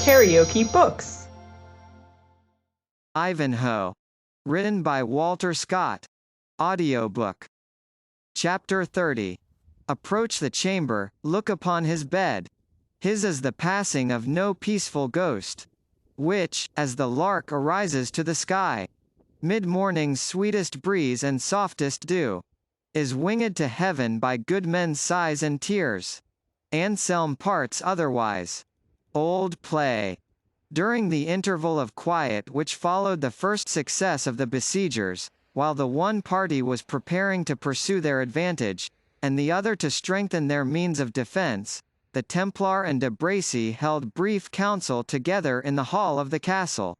KaraokeBooks. Ivanhoe. Written by Walter Scott. Audiobook. Chapter 30. Approach the chamber, look upon his bed. His is the passing of no peaceful ghost, which, as the lark arises to the sky, mid-morning's sweetest breeze and softest dew, is winged to heaven by good men's sighs and tears. Anselm parts otherwise. Old play. During the interval of quiet which followed the first success of the besiegers, while the one party was preparing to pursue their advantage, and the other to strengthen their means of defence, the Templar and de Bracy held brief council together in the hall of the castle.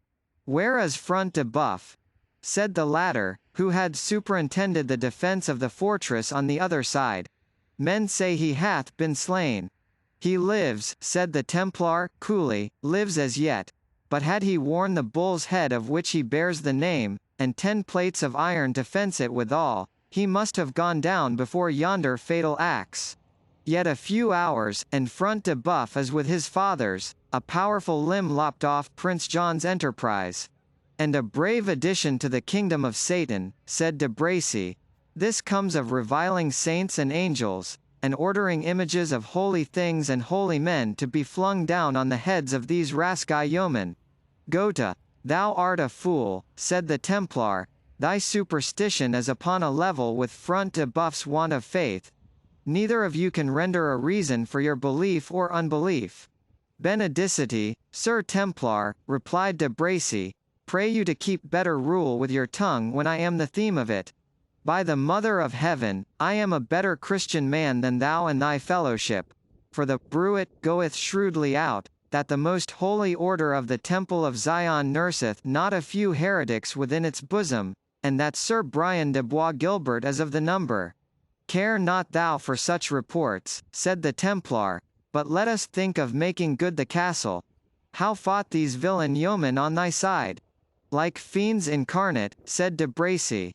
"Where is Front de Bœuf?" said the latter, who had superintended the defence of the fortress on the other side. "Men say he hath been slain." "He lives," said the Templar, coolly, "lives as yet. But had he worn the bull's head of which he bears the name, and 10 plates of iron to fence it withal, he must have gone down before yonder fatal axe. Yet a few hours, and Front de Bœuf is with his fathers, a powerful limb lopped off Prince John's enterprise. And a brave addition to the kingdom of Satan," said de Bracy. "This comes of reviling saints and angels, and ordering images of holy things and holy men to be flung down on the heads of these rascal yeomen." "Gotha, thou art a fool," said the Templar. "Thy superstition is upon a level with Front de Bœuf's want of faith. Neither of you can render a reason for your belief or unbelief." "Benedicite, Sir Templar," replied de Bracy, "pray you to keep better rule with your tongue when I am the theme of it. By the Mother of Heaven, I am a better Christian man than thou and thy fellowship. For the bruit goeth shrewdly out, that the most holy order of the Temple of Zion nurseth not a few heretics within its bosom, and that Sir Brian de Bois Guilbert is of the number. Care not thou for such reports," said the Templar, "but let us think of making good the castle. How fought these villain yeomen on thy side?" "Like fiends incarnate," said de Bracy.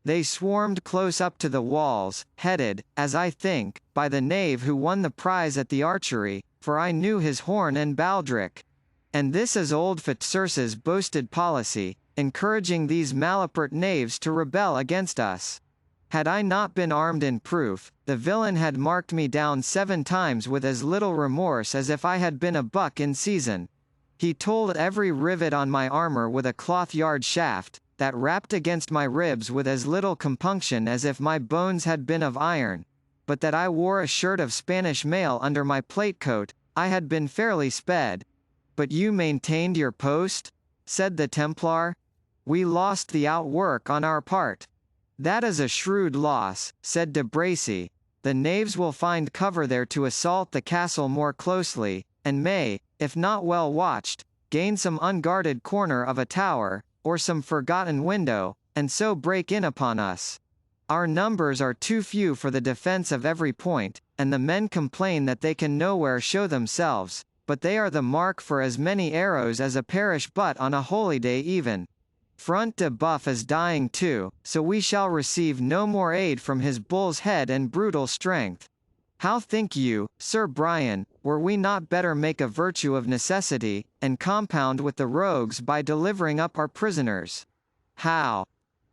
"They swarmed close up to the walls, headed, as I think, by the knave who won the prize at the archery, for I knew his horn and baldric. And this is old Fitzurse's boasted policy, encouraging these malapert knaves to rebel against us. Had I not been armed in proof, the villain had marked me down 7 times with as little remorse as if I had been a buck in season. He told every rivet on my armour with a cloth-yard shaft, that rapped against my ribs with as little compunction as if my bones had been of iron. But that I wore a shirt of Spanish mail under my plate-coat, I had been fairly sped." "But you maintained your post?" said the Templar. "We lost the outwork on our part." "That is a shrewd loss," said de Bracy. "The knaves will find cover there to assault the castle more closely, and may, if not well watched, gain some unguarded corner of a tower, or some forgotten window, and so break in upon us. Our numbers are too few for the defence of every point, and the men complain that they can nowhere show themselves, but they are the mark for as many arrows as a parish butt on a holyday even. Front de Bœuf is dying too, so we shall receive no more aid from his bull's head and brutal strength. How think you, Sir Brian, were we not better make a virtue of necessity, and compound with the rogues by delivering up our prisoners?" "How?"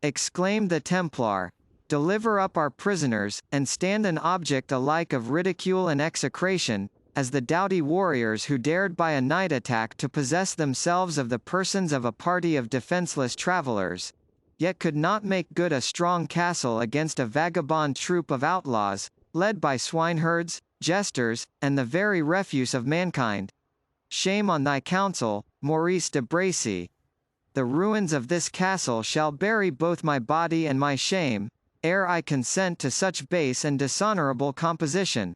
exclaimed the Templar. "Deliver up our prisoners, and stand an object alike of ridicule and execration, as the doughty warriors who dared by a night attack to possess themselves of the persons of a party of defenceless travellers, yet could not make good a strong castle against a vagabond troop of outlaws, led by swineherds, jesters, and the very refuse of mankind. Shame on thy counsel, Maurice de Bracy. The ruins of this castle shall bury both my body and my shame, ere I consent to such base and dishonourable composition."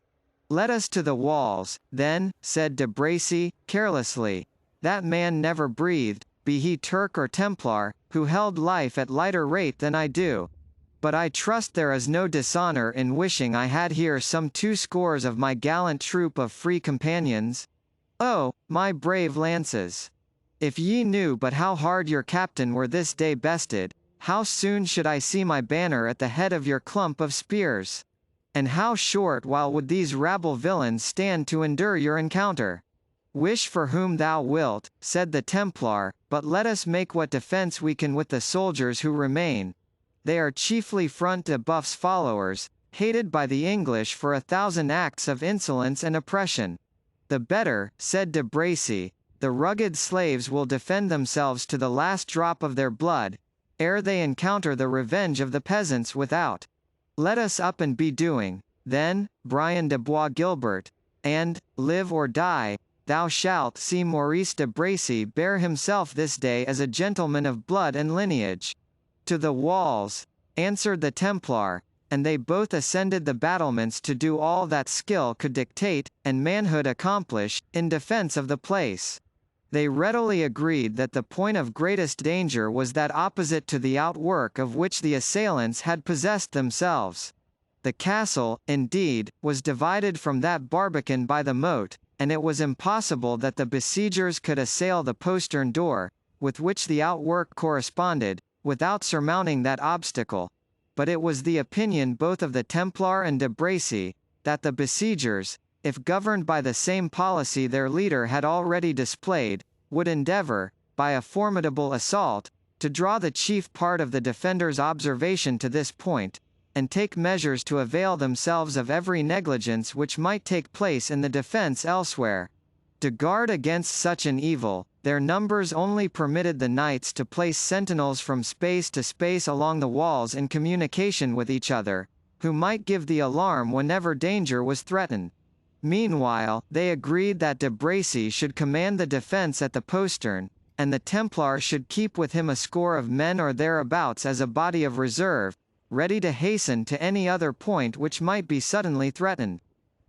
"Let us to the walls, then," said de Bracy, carelessly. "That man never breathed, be he Turk or Templar, who held life at lighter rate than I do. But I trust there is no dishonour in wishing I had here some 2 scores of my gallant troop of free companions. Oh, my brave lances! If ye knew but how hard your captain were this day bested, how soon should I see my banner at the head of your clump of spears? And how short while would these rabble villains stand to endure your encounter? "Wish for whom thou wilt," said the Templar, "but let us make what defence we can with the soldiers who remain. They are chiefly Front de Bœuf's followers, hated by the English for 1,000 acts of insolence and oppression. The better," said de Bracy, "the rugged slaves will defend themselves to the last drop of their blood, ere they encounter the revenge of the peasants without. Let us up and be doing, then, Brian de Bois Guilbert, and, live or die, thou shalt see Maurice de Bracy bear himself this day as a gentleman of blood and lineage." "To the walls," answered the Templar, and they both ascended the battlements to do all that skill could dictate, and manhood accomplish, in defence of the place. They readily agreed that the point of greatest danger was that opposite to the outwork of which the assailants had possessed themselves. The castle, indeed, was divided from that barbican by the moat, and it was impossible that the besiegers could assail the postern door, with which the outwork corresponded, without surmounting that obstacle. But it was the opinion both of the Templar and de Bracy, that the besiegers, if governed by the same policy their leader had already displayed, would endeavour, by a formidable assault, to draw the chief part of the defenders' observation to this point, and take measures to avail themselves of every negligence which might take place in the defence elsewhere. To guard against such an evil, their numbers only permitted the knights to place sentinels from space to space along the walls in communication with each other, who might give the alarm whenever danger was threatened. Meanwhile, they agreed that de Bracy should command the defence at the postern, and the Templar should keep with him a score of men or thereabouts as a body of reserve, ready to hasten to any other point which might be suddenly threatened.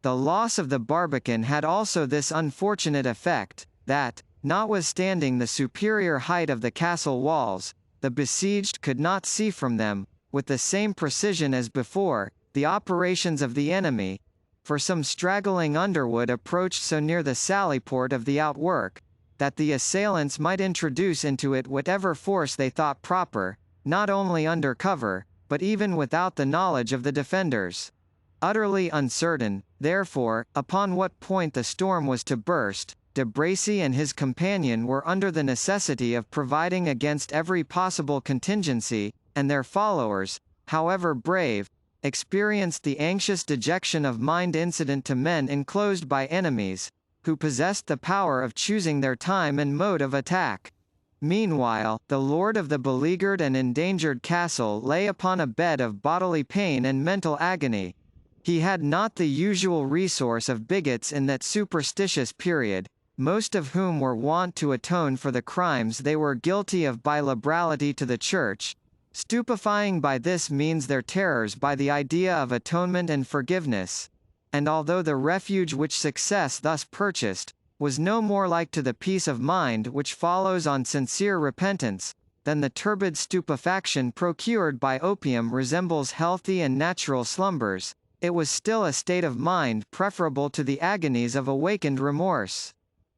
The loss of the barbican had also this unfortunate effect, that, notwithstanding the superior height of the castle walls, the besieged could not see from them, with the same precision as before, the operations of the enemy, for some straggling underwood approached so near the sallyport of the outwork, that the assailants might introduce into it whatever force they thought proper, not only under cover, but even without the knowledge of the defenders. Utterly uncertain, therefore, upon what point the storm was to burst, de Bracy and his companion were under the necessity of providing against every possible contingency, and their followers, however brave, experienced the anxious dejection of mind incident to men enclosed by enemies, who possessed the power of choosing their time and mode of attack. Meanwhile, the lord of the beleaguered and endangered castle lay upon a bed of bodily pain and mental agony. He had not the usual resource of bigots in that superstitious period, most of whom were wont to atone for the crimes they were guilty of by liberality to the Church, stupefying by this means their terrors by the idea of atonement and forgiveness. And although the refuge which success thus purchased, was no more like to the peace of mind which follows on sincere repentance, than the turbid stupefaction procured by opium resembles healthy and natural slumbers, it was still a state of mind preferable to the agonies of awakened remorse.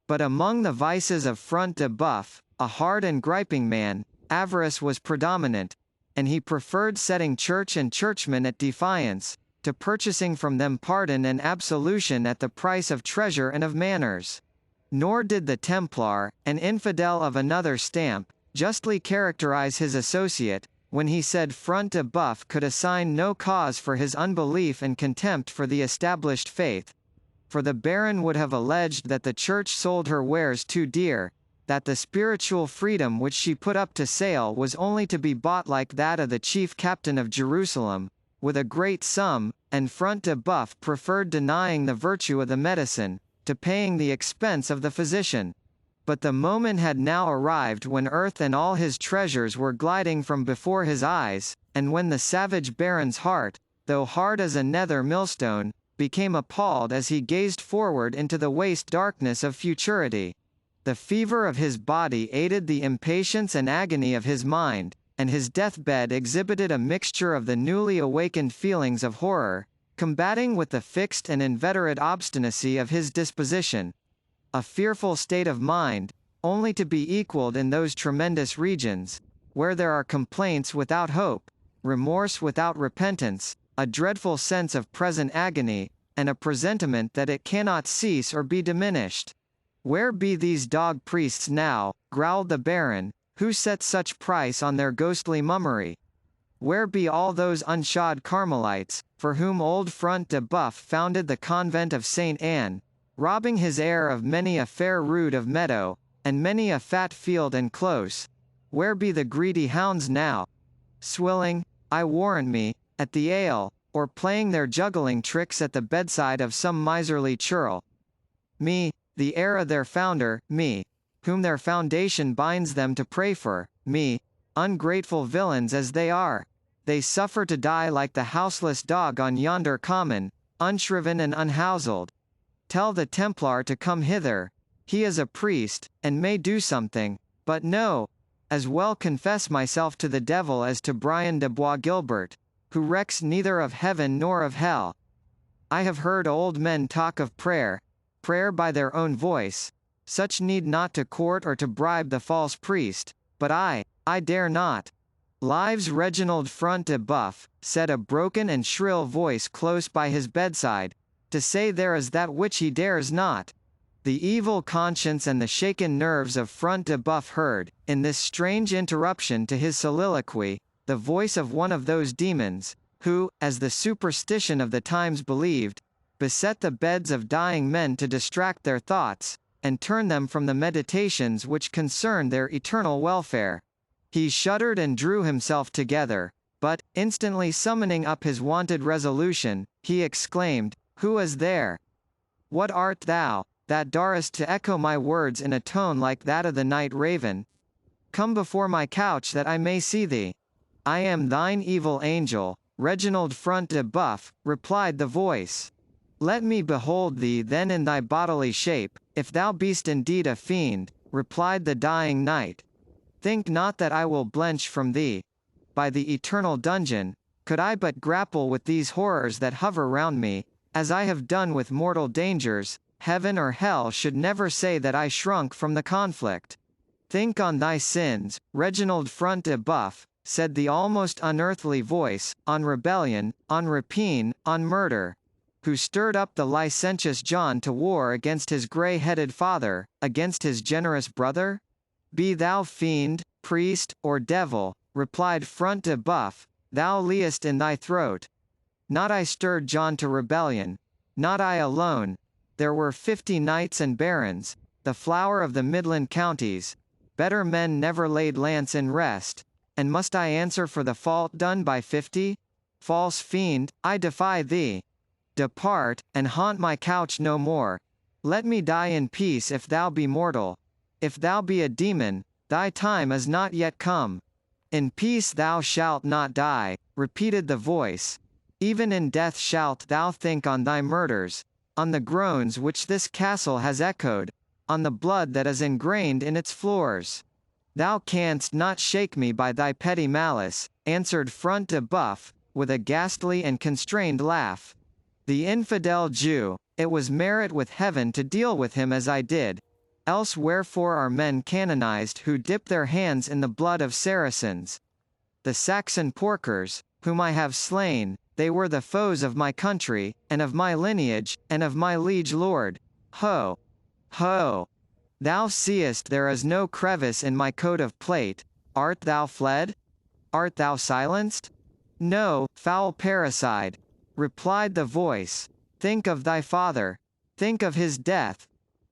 But among the vices of Front de Bœuf, a hard and griping man, avarice was predominant, and he preferred setting church and churchmen at defiance, to purchasing from them pardon and absolution at the price of treasure and of manners. Nor did the Templar, an infidel of another stamp, justly characterize his associate, when he said Front de Bœuf could assign no cause for his unbelief and contempt for the established faith. For the Baron would have alleged that the Church sold her wares too dear, that the spiritual freedom which she put up to sale was only to be bought like that of the chief captain of Jerusalem, with a great sum, and Front de Bœuf preferred denying the virtue of the medicine, to paying the expense of the physician. But the moment had now arrived when earth and all his treasures were gliding from before his eyes, and when the savage Baron's heart, though hard as a nether millstone, became appalled as he gazed forward into the waste darkness of futurity. The fever of his body aided the impatience and agony of his mind, and his deathbed exhibited a mixture of the newly awakened feelings of horror, combating with the fixed and inveterate obstinacy of his disposition. A fearful state of mind, only to be equalled in those tremendous regions, where there are complaints without hope, remorse without repentance, a dreadful sense of present agony, and a presentiment that it cannot cease or be diminished. Where be these dog priests now, growled the Baron, who set such price on their ghostly mummery? Where be all those unshod Carmelites, for whom old Front de Bœuf founded the convent of St. Anne, robbing his heir of many a fair rood of meadow, and many a fat field and close? Where be the greedy hounds now? Swilling, I warrant me, at the ale, or playing their juggling tricks at the bedside of some miserly churl. Me, the heir of their founder, me, whom their foundation binds them to pray for, me, ungrateful villains as they are, they suffer to die like the houseless dog on yonder common, unshriven and unhouselled. Tell the Templar to come hither. He is a priest, and may do something, but no, as well confess myself to the devil as to Brian de Bois Gilbert, who recks neither of heaven nor of hell. I have heard old men talk of prayer by their own voice, such need not to court or to bribe the false priest, but I dare not. Lives Reginald Front de Bœuf, said a broken and shrill voice close by his bedside, to say there is that which he dares not. The evil conscience and the shaken nerves of Front de Bœuf heard, in this strange interruption to his soliloquy, the voice of one of those demons, who, as the superstition of the times believed, beset the beds of dying men to distract their thoughts, and turn them from the meditations which concern their eternal welfare. He shuddered and drew himself together, but, instantly summoning up his wonted resolution, he exclaimed, "Who is there? What art thou, that darest to echo my words in a tone like that of the night raven? Come before my couch that I may see thee." "I am thine evil angel, Reginald Front de Bœuf," replied the voice. "Let me behold thee then in thy bodily shape, if thou be'st indeed a fiend," replied the dying knight. "Think not that I will blench from thee. By the eternal dungeon, could I but grapple with these horrors that hover round me, as I have done with mortal dangers, heaven or hell should never say that I shrunk from the conflict. Think on thy sins, Reginald Front de Bœuf," said the almost unearthly voice, "on rebellion, on rapine, on murder. Who stirred up the licentious John to war against his grey-headed father, against his generous brother? Be thou fiend, priest, or devil," replied Front de Bœuf, "thou liest in thy throat. Not I stirred John to rebellion. Not I alone. There were 50 knights and barons, the flower of the Midland counties. Better men never laid lance in rest. And must I answer for the fault done by 50? False fiend, I defy thee. Depart, and haunt my couch no more. Let me die in peace if thou be mortal. If thou be a demon, thy time is not yet come. In peace thou shalt not die," repeated the voice. "Even in death shalt thou think on thy murders, on the groans which this castle has echoed, on the blood that is ingrained in its floors. Thou canst not shake me by thy petty malice," answered Front de Bœuf, with a ghastly and constrained laugh. "The infidel Jew, it was merit with heaven to deal with him as I did. Else wherefore are men canonized who dip their hands in the blood of Saracens? The Saxon porkers, whom I have slain, they were the foes of my country, and of my lineage, and of my liege lord. Ho! Ho! Thou seest there is no crevice in my coat of plate. Art thou fled? Art thou silenced? No, foul parricide," replied the voice. "Think of thy father. Think of his death.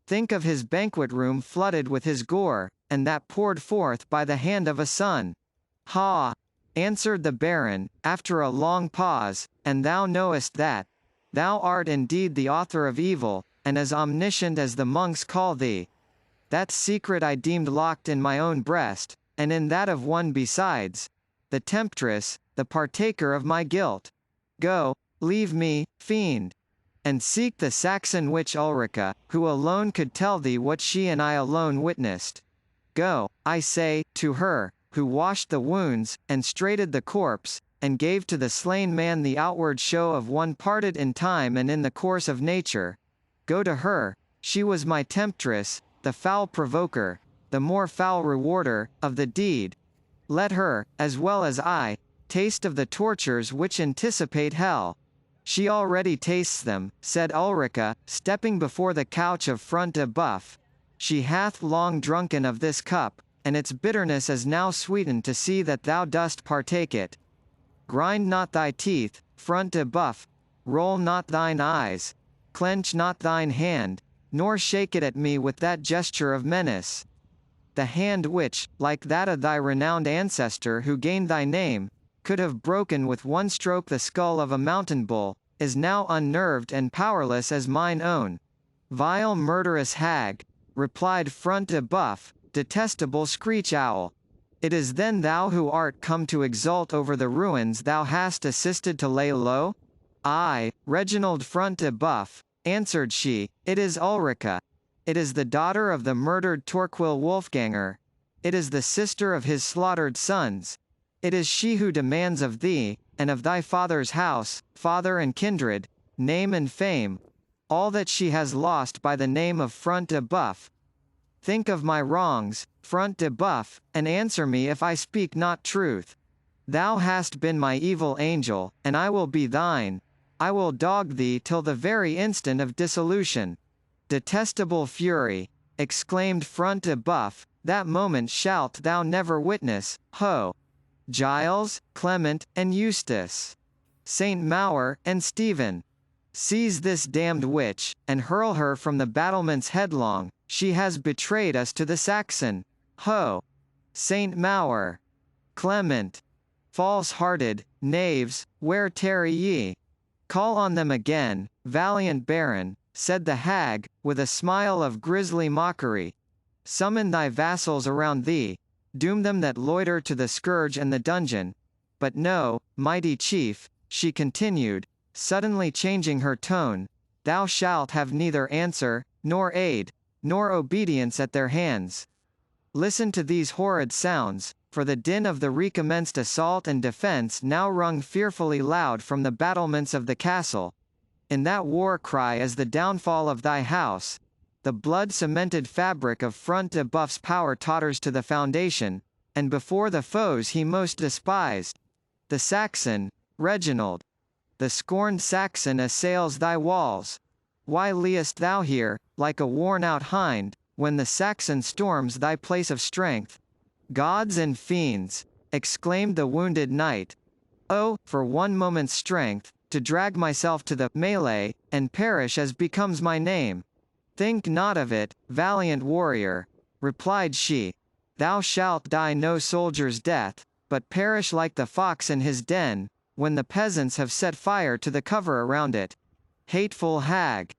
Think of his banquet room flooded with his gore, and that poured forth by the hand of a son." "Ha!" answered the Baron, after a long pause, "and thou knowest that. Thou art indeed the author of evil, and as omniscient as the monks call thee. That secret I deemed locked in my own breast, and in that of one besides, the temptress, the partaker of my guilt. Go, leave me, fiend, and seek the Saxon witch Ulrica, who alone could tell thee what she and I alone witnessed. Go, I say, to her, who washed the wounds, and straightened the corpse, and gave to the slain man the outward show of one parted in time and in the course of nature. Go to her, she was my temptress, the foul provoker, the more foul rewarder, of the deed. Let her, as well as I, taste of the tortures which anticipate hell. She already tastes them," said Ulrica, stepping before the couch of Front de Bœuf. she hath long drunken of this cup, and its bitterness is now sweetened to see that thou dost partake it. Grind not thy teeth, front de Buff, roll not thine eyes, clench not thine hand, nor shake it at me with that gesture of menace. The hand which, like that of thy renowned ancestor who gained thy name, could have broken with one stroke the skull of a mountain bull, is now unnerved and powerless as mine own. Vile murderous hag, replied Front de Buff, detestable screech owl. It is then thou who art come to exult over the ruins thou hast assisted to lay low? Ay, Reginald Front de Buff, answered she, it is Ulrica. It is the daughter of the murdered Torquil Wolfganger. It is the sister of his slaughtered sons. It is she who demands of thee, and of thy father's house, father and kindred, name and fame, all that she has lost by the name of Front de Buff. Think of my wrongs, Front de Buff, and answer me if I speak not truth. Thou hast been my evil angel, and I will be thine. I will dog thee till the very instant of dissolution. Detestable fury, exclaimed Front de Buff, that moment shalt thou never witness, ho! Giles, Clement, and Eustace, Saint Maur, and Stephen, seize this damned witch, and hurl her from the battlements headlong, she has betrayed us to the Saxon, ho! Saint Maur, Clement, false-hearted, knaves, where tarry ye? Call on them again, valiant baron, said the hag, with a smile of grisly mockery. Summon thy vassals around thee, doom them that loiter to the scourge and the dungeon. But no, mighty chief, she continued, suddenly changing her tone, thou shalt have neither answer, nor aid, nor obedience at their hands. Listen to these horrid sounds, for the din of the recommenced assault and defence now rung fearfully loud from the battlements of the castle. In that war cry is the downfall of thy house. The blood-cemented fabric of Front de Buff's power totters to the foundation, and before the foes he most despised, the Saxon, Reginald, the scorned Saxon assails thy walls. Why liest thou here, like a worn-out hind, when the Saxon storms thy place of strength? Gods and fiends, exclaimed the wounded knight. Oh, for one moment's strength, to drag myself to the melee, and perish as becomes my name. Think not of it, valiant warrior, replied she. Thou shalt die no soldier's death, but perish like the fox in his den, when the peasants have set fire to the cover around it. Hateful hag!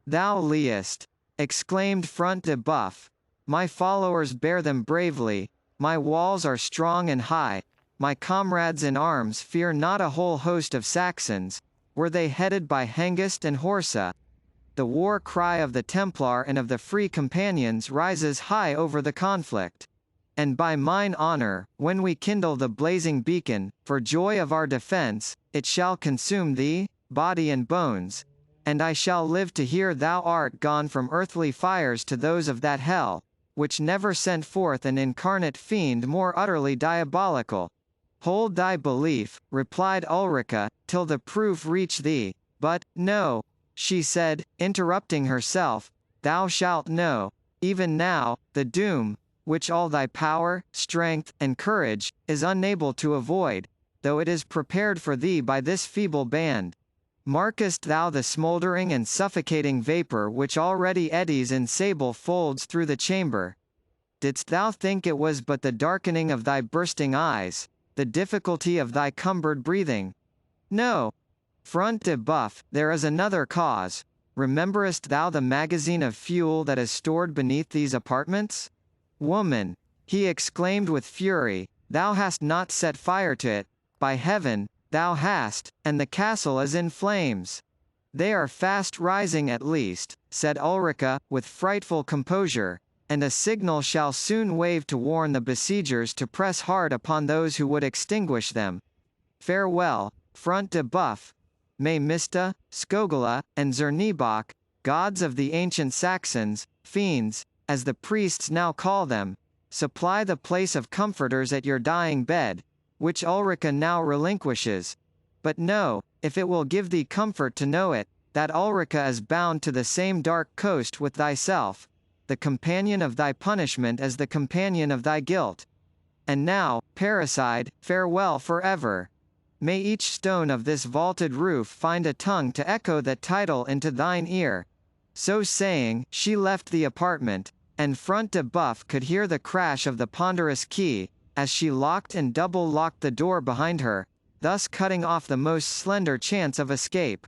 Thou liest, exclaimed Front de Buff. My followers bear them bravely, my walls are strong and high, my comrades in arms fear not a whole host of Saxons, were they headed by Hengist and Horsa. The war cry of the Templar and of the Free Companions rises high over the conflict. And by mine honour, when we kindle the blazing beacon, for joy of our defence, it shall consume thee, body and bones, and I shall live to hear thou art gone from earthly fires to those of that hell, which never sent forth an incarnate fiend more utterly diabolical. Hold thy belief, replied Ulrica, till the proof reach thee. But, no, she said, interrupting herself, thou shalt know, even now, the doom, which all thy power, strength, and courage, is unable to avoid, though it is prepared for thee by this feeble band. Markest thou the smouldering and suffocating vapour which already eddies in sable folds through the chamber? Didst thou think it was but the darkening of thy bursting eyes, the difficulty of thy cumbered breathing? No. Front de Buff, there is another cause. Rememberest thou the magazine of fuel that is stored beneath these apartments? Woman, he exclaimed with fury, thou hast not set fire to it. By heaven, thou hast, and the castle is in flames. They are fast rising at least, said Ulrica, with frightful composure, and a signal shall soon wave to warn the besiegers to press hard upon those who would extinguish them. Farewell, Front de Buff. May Mista, Skogula, and Zernebok, gods of the ancient Saxons, fiends, as the priests now call them, supply the place of comforters at your dying bed, which Ulrica now relinquishes. But know, if it will give thee comfort to know it, that Ulrica is bound to the same dark coast with thyself. the companion of thy punishment as the companion of thy guilt. And now, parricide, farewell forever. May each stone of this vaulted roof find a tongue to echo that title into thine ear." So saying, she left the apartment, and Front de Bœuf could hear the crash of the ponderous key, as she locked and double-locked the door behind her, thus cutting off the most slender chance of escape.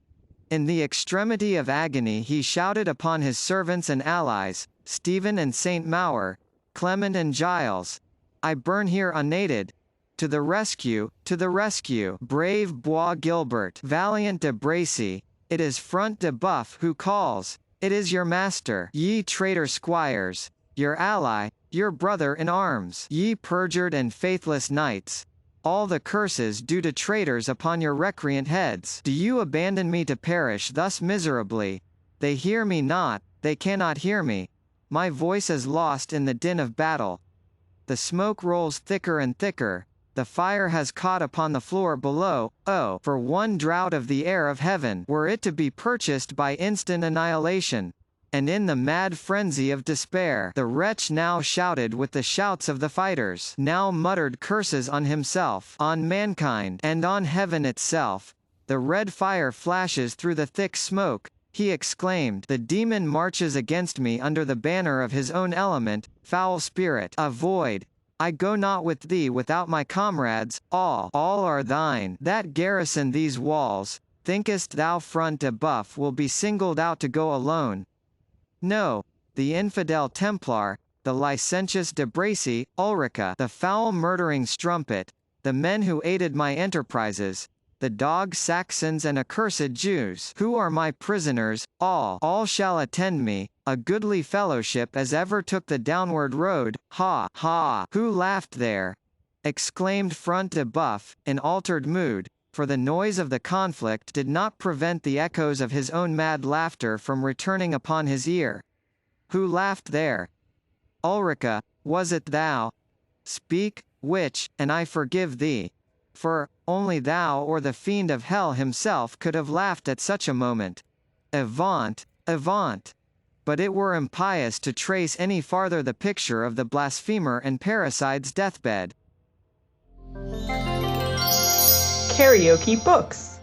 In the extremity of agony he shouted upon his servants and allies, Stephen and Saint Maur, Clement and Giles, "I burn here unaided. To the rescue, to the rescue, brave Bois Gilbert, valiant de Bracy, it is Front de Bœuf who calls. It is your master, ye traitor squires, your ally, your brother in arms, ye perjured and faithless knights. All the curses due to traitors upon your recreant heads. Do you abandon me to perish thus miserably? They hear me not, they cannot hear me. My voice is lost in the din of battle. The smoke rolls thicker and thicker. The fire has caught upon the floor below. Oh, for one draught of the air of heaven, were it to be purchased by instant annihilation!" And in the mad frenzy of despair, the wretch now shouted with the shouts of the fighters, now muttered curses on himself, on mankind, and on heaven itself. The red fire flashes through the thick smoke. He exclaimed, "The demon marches against me under the banner of his own element. Foul spirit, avoid! I go not with thee without my comrades, all are thine, that garrison these walls. Thinkest thou Front de Bœuf will be singled out to go alone? No, the infidel Templar, the licentious de Bracy, Ulrica, the foul murdering Strumpet, the men who aided my enterprises, the dog Saxons and accursed Jews, who are my prisoners, all shall attend me, a goodly fellowship as ever took the downward road. Ha, ha! Who laughed there?" exclaimed Front de Bœuf, in altered mood, for the noise of the conflict did not prevent the echoes of his own mad laughter from returning upon his ear. "Who laughed there? Ulrica, was it thou? Speak, which, and I forgive thee. For, only thou or the fiend of hell himself could have laughed at such a moment. Avaunt, avaunt!" But it were impious to trace any farther the picture of the blasphemer and parricide's deathbed. KaraokeBooks.